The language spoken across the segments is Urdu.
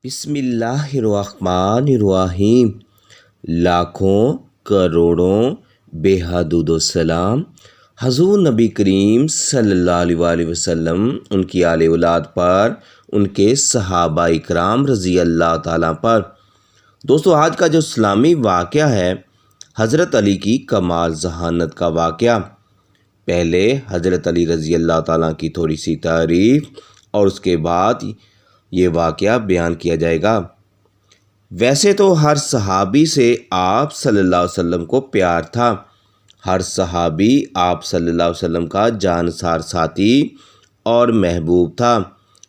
بسم اللہ الرحمن الرحیم۔ لاکھوں کروڑوں بے حدود و سلام حضور نبی کریم صلی اللہ علیہ وسلم، ان کی آل اولاد پر، ان کے صحابہ اکرام رضی اللہ تعالیٰ پر۔ دوستو، آج کا جو اسلامی واقعہ ہے حضرت علی کی کمال ذہانت کا واقعہ۔ پہلے حضرت علی رضی اللہ تعالیٰ کی تھوڑی سی تعریف اور اس کے بعد یہ واقعہ بیان کیا جائے گا۔ ویسے تو ہر صحابی سے آپ صلی اللہ علیہ وسلم کو پیار تھا۔ ہر صحابی آپ صلی اللہ علیہ وسلم کا جانسار ساتھی اور محبوب تھا،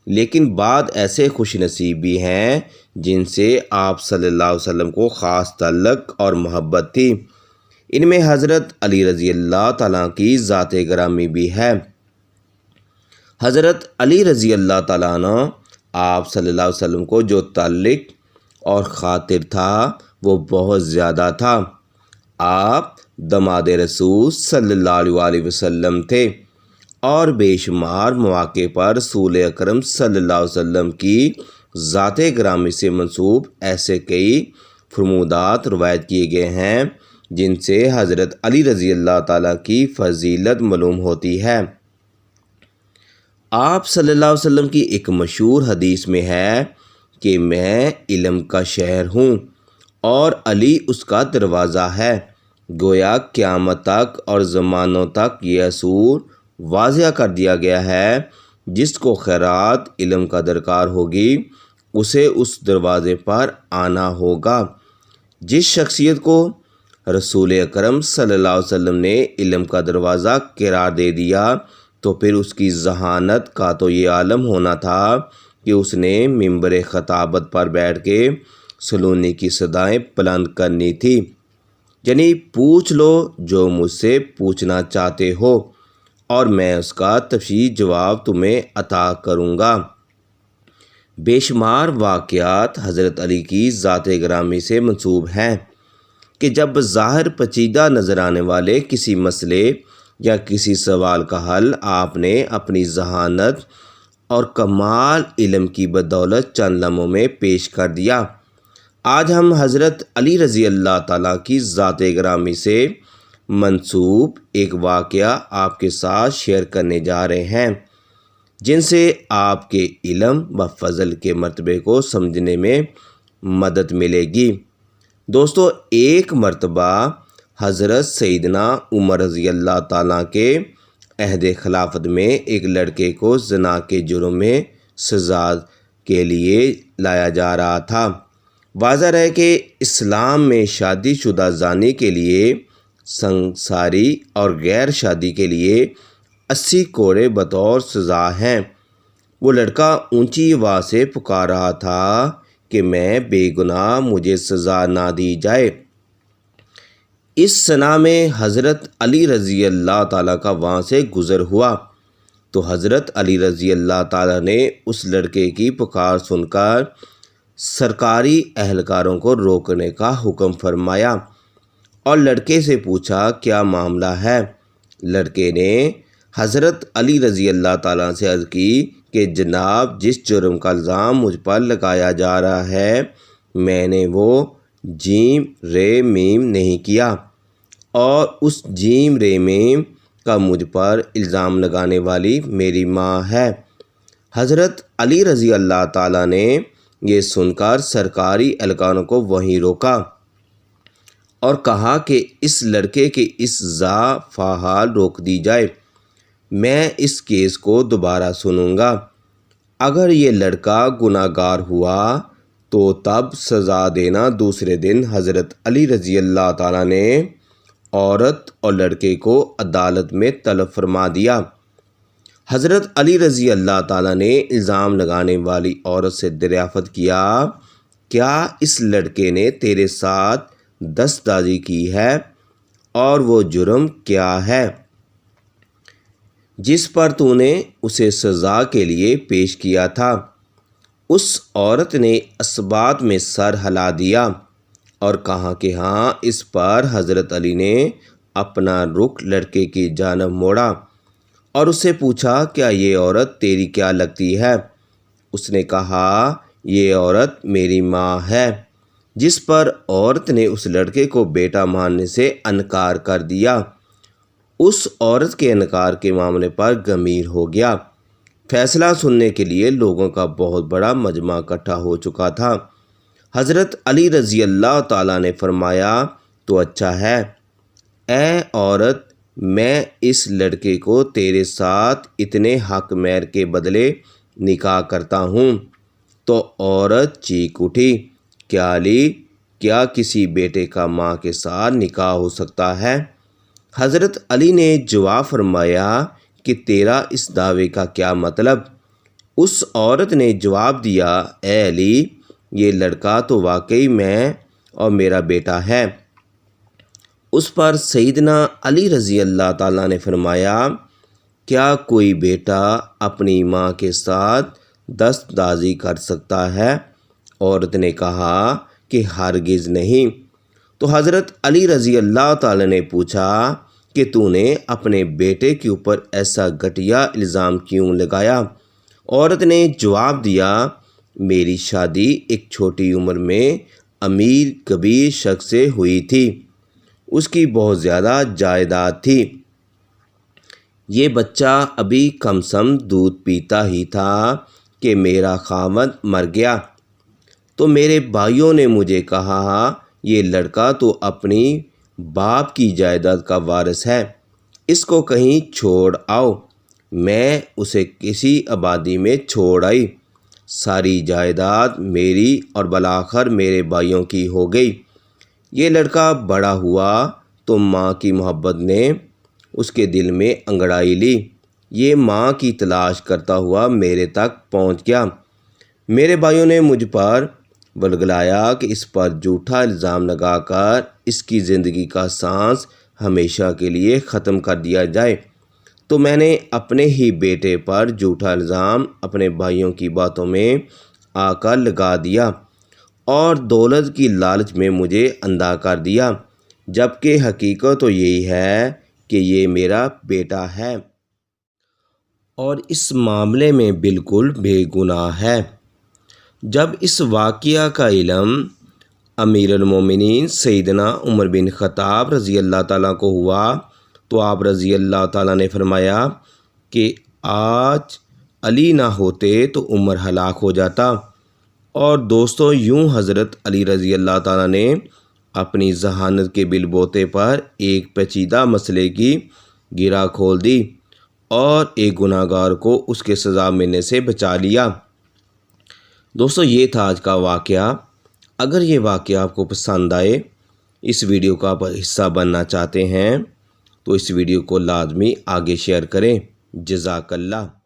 لیکن بعض ایسے خوش نصیب بھی ہیں جن سے آپ صلی اللہ علیہ وسلم کو خاص تعلق اور محبت تھی۔ ان میں حضرت علی رضی اللہ تعالیٰ کی ذات گرامی بھی ہے۔ حضرت علی رضی اللہ تعالیٰ عنہ آپ صلی اللہ علیہ وسلم کو جو تعلق اور خاطر تھا وہ بہت زیادہ تھا۔ آپ داماد رسول صلی اللہ علیہ وسلم تھے اور بے شمار مواقع پر رسول اکرم صلی اللہ علیہ وسلم کی ذات گرامی سے منسوب ایسے کئی فرمودات روایت کیے گئے ہیں جن سے حضرت علی رضی اللہ تعالیٰ کی فضیلت معلوم ہوتی ہے۔ آپ صلی اللہ علیہ وسلم کی ایک مشہور حدیث میں ہے کہ میں علم کا شہر ہوں اور علی اس کا دروازہ ہے۔ گویا قیامت تک اور زمانوں تک یہ اصول واضح کر دیا گیا ہے، جس کو خیرات علم کا درکار ہوگی اسے اس دروازے پر آنا ہوگا۔ جس شخصیت کو رسول اکرم صلی اللہ علیہ وسلم نے علم کا دروازہ قرار دے دیا تو پھر اس کی ذہانت کا تو یہ عالم ہونا تھا کہ اس نے ممبر خطابت پر بیٹھ کے سلونی کی صدائیں بلند کرنی تھی، یعنی پوچھ لو جو مجھ سے پوچھنا چاہتے ہو اور میں اس کا تفصیلی جواب تمہیں عطا کروں گا۔ بے شمار واقعات حضرت علی کی ذات گرامی سے منسوب ہیں کہ جب بظاہر پیچیدہ نظر آنے والے کسی مسئلے یا کسی سوال کا حل آپ نے اپنی ذہانت اور کمال علم کی بدولت چند لمحوں میں پیش کر دیا۔ آج ہم حضرت علی رضی اللہ تعالیٰ کی ذات گرامی سے منسوب ایک واقعہ آپ کے ساتھ شیئر کرنے جا رہے ہیں، جن سے آپ کے علم و فضل کے مرتبے کو سمجھنے میں مدد ملے گی۔ دوستو، ایک مرتبہ حضرت سیدنا عمر رضی اللہ تعالیٰ کے عہد خلافت میں ایک لڑکے کو زنا کے جرم میں سزا کے لیے لایا جا رہا تھا۔ واضح رہے کہ اسلام میں شادی شدہ زانی کے لیے سنگساری اور غیر شادی کے لیے 80 کوڑے بطور سزا ہیں۔ وہ لڑکا اونچی آواز سے پکار رہا تھا کہ میں بے گناہ، مجھے سزا نہ دی جائے۔ اس سنا میں حضرت علی رضی اللہ تعالیٰ کا وہاں سے گزر ہوا تو حضرت علی رضی اللہ تعالیٰ نے اس لڑکے کی پکار سن کر سرکاری اہلکاروں کو روکنے کا حکم فرمایا اور لڑکے سے پوچھا کیا معاملہ ہے۔ لڑکے نے حضرت علی رضی اللہ تعالیٰ سے عرض کی کہ جناب، جس جرم کا الزام مجھ پر لگایا جا رہا ہے میں نے وہ جیم رے میم نہیں کیا، اور اس جیم رے میم کا مجھ پر الزام لگانے والی میری ماں ہے۔ حضرت علی رضی اللہ تعالیٰ نے یہ سن کر سرکاری اہلکاروں کو وہیں روکا اور کہا کہ اس لڑکے کے اس زا فعال روک دی جائے، میں اس کیس کو دوبارہ سنوں گا۔ اگر یہ لڑکا گناہ گار ہوا تو تب سزا دینا۔ دوسرے دن حضرت علی رضی اللہ تعالیٰ نے عورت اور لڑکے کو عدالت میں طلب فرما دیا۔ حضرت علی رضی اللہ تعالیٰ نے الزام لگانے والی عورت سے دریافت کیا، کیا اس لڑکے نے تیرے ساتھ دستاویزی کی ہے اور وہ جرم کیا ہے جس پر تو نے اسے سزا کے لیے پیش کیا تھا؟ اس عورت نے اثبات میں سر ہلا دیا اور کہا کہ ہاں۔ اس پر حضرت علی نے اپنا رخ لڑکے کی جانب موڑا اور اس سے پوچھا کیا یہ عورت تیری کیا لگتی ہے؟ اس نے کہا یہ عورت میری ماں ہے، جس پر عورت نے اس لڑکے کو بیٹا ماننے سے انکار کر دیا۔ اس عورت کے انکار کے معاملے پر گمبھیر ہو گیا۔ فیصلہ سننے کے لیے لوگوں کا بہت بڑا مجمع اکٹھا ہو چکا تھا۔ حضرت علی رضی اللہ تعالیٰ نے فرمایا، تو اچھا ہے، اے عورت، میں اس لڑکے کو تیرے ساتھ اتنے حق مہر کے بدلے نکاح کرتا ہوں۔ تو عورت چیخ اٹھی، کیا علی، کیا کسی بیٹے کا ماں کے ساتھ نکاح ہو سکتا ہے؟ حضرت علی نے جواب فرمایا کہ تیرا اس دعوے کا کیا مطلب؟ اس عورت نے جواب دیا، اے علی، یہ لڑکا تو واقعی میں اور میرا بیٹا ہے۔ اس پر سیدنا علی رضی اللہ تعالیٰ نے فرمایا، کیا کوئی بیٹا اپنی ماں کے ساتھ دستاندازی کر سکتا ہے؟ عورت نے کہا کہ ہرگز نہیں۔ تو حضرت علی رضی اللہ تعالیٰ نے پوچھا کہ تو نے اپنے بیٹے کے اوپر ایسا گھٹیا الزام کیوں لگایا؟ عورت نے جواب دیا، میری شادی ایک چھوٹی عمر میں امیر کبیر شخص سے ہوئی تھی، اس کی بہت زیادہ جائیداد تھی، یہ بچہ ابھی کم سم دودھ پیتا ہی تھا کہ میرا خاوند مر گیا۔ تو میرے بھائیوں نے مجھے کہا، یہ لڑکا تو اپنی باپ کی جائیداد کا وارث ہے، اس کو کہیں چھوڑ آؤ۔ میں اسے کسی آبادی میں چھوڑ آئی، ساری جائیداد میری اور بالآخر میرے بھائیوں کی ہو گئی۔ یہ لڑکا بڑا ہوا تو ماں کی محبت نے اس کے دل میں انگڑائی لی، یہ ماں کی تلاش کرتا ہوا میرے تک پہنچ گیا۔ میرے بھائیوں نے مجھ پر بلگلایا کہ اس پر جھوٹا الزام لگا کر اس کی زندگی کا سانس ہمیشہ کے لیے ختم کر دیا جائے۔ تو میں نے اپنے ہی بیٹے پر جھوٹا الزام اپنے بھائیوں کی باتوں میں آ کر لگا دیا اور دولت کی لالچ میں مجھے اندھا کر دیا، جبکہ حقیقت تو یہی ہے کہ یہ میرا بیٹا ہے اور اس معاملے میں بالکل بے گناہ ہے۔ جب اس واقعہ کا علم امیر المومنین سیدنا عمر بن خطاب رضی اللہ تعالیٰ کو ہوا تو آپ رضی اللہ تعالیٰ نے فرمایا کہ آج علی نہ ہوتے تو عمر ہلاک ہو جاتا۔ اور دوستو، یوں حضرت علی رضی اللہ تعالیٰ نے اپنی ذہانت کے بل بوتے پر ایک پیچیدہ مسئلے کی گرہ کھول دی اور ایک گناہ گار کو اس کے سزا ملنے سے بچا لیا۔ دوستو، یہ تھا آج کا واقعہ۔ اگر یہ واقعہ آپ کو پسند آئے، اس ویڈیو کا آپ حصہ بننا چاہتے ہیں تو اس ویڈیو کو لازمی آگے شیئر کریں۔ جزاک اللہ۔